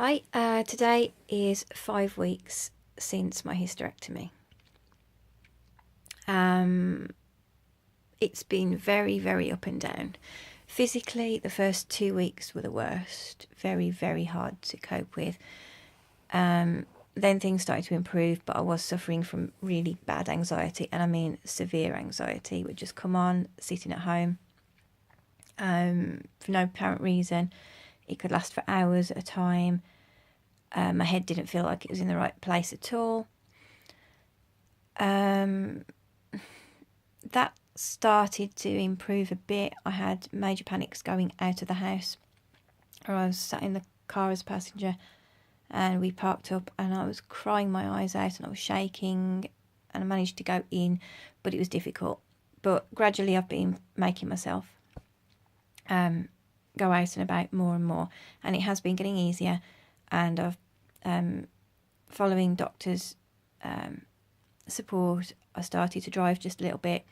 Hi, today is 5 weeks since my hysterectomy. It's been very, very up and down. Physically, the first 2 weeks were the worst, very, very hard to cope with. Then things started to improve, but I was suffering from really bad anxiety, and I mean severe anxiety, would just come on sitting at home for no apparent reason. It could last for hours at a time. My head didn't feel like it was in the right place at all. That started to improve a bit. I had major panics going out of the house. Or I was sat in the car as a passenger and we parked up and I was crying my eyes out and I was shaking and I managed to go in, but it was difficult. But gradually I've been making myself go out and about more and more, and it has been getting easier, and I've following doctors' support, I started to drive just a little bit.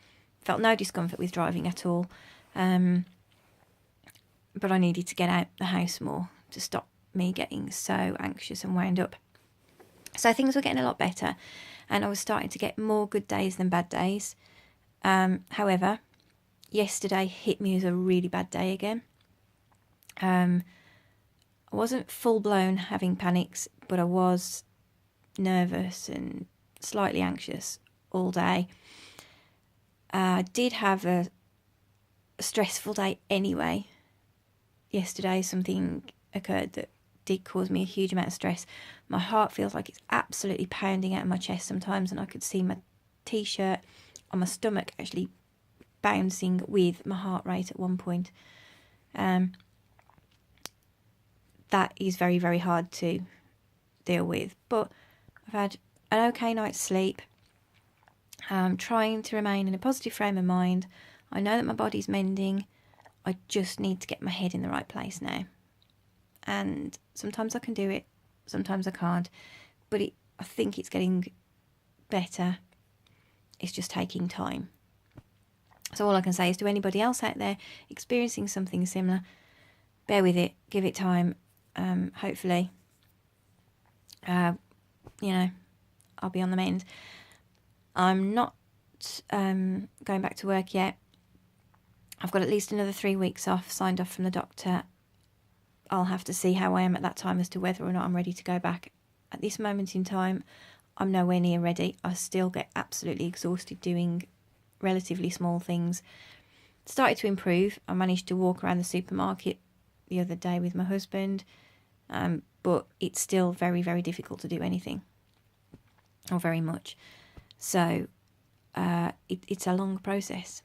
Felt no discomfort with driving at all, but I needed to get out the house more to stop me getting so anxious and wound up. So things were getting a lot better, and I was starting to get more good days than bad days. However, yesterday hit me as a really bad day again. I wasn't full-blown having panics, but I was nervous and slightly anxious all day. I did have a stressful day anyway. Yesterday something occurred that did cause me a huge amount of stress. My heart feels like it's absolutely pounding out of my chest sometimes, and I could see my t-shirt on my stomach actually bouncing with my heart rate at one point. That is very, very hard to deal with, but I've had an okay night's sleep. I'm trying to remain in a positive frame of mind. I know that my body's mending. I just need to get my head in the right place now. And sometimes I can do it, sometimes I can't, but I think it's getting better. It's just taking time. So all I can say is to anybody else out there experiencing something similar, bear with it, give it time. Hopefully, I'll be on the mend. I'm not going back to work yet. I've got at least another 3 weeks off, signed off from the doctor. I'll have to see how I am at that time as to whether or not I'm ready to go back. At this moment in time, I'm nowhere near ready. I still get absolutely exhausted doing relatively small things. Started to improve. I managed to walk around the supermarket the other day with my husband, but it's still very, very difficult to do anything, or very much. So it's a long process.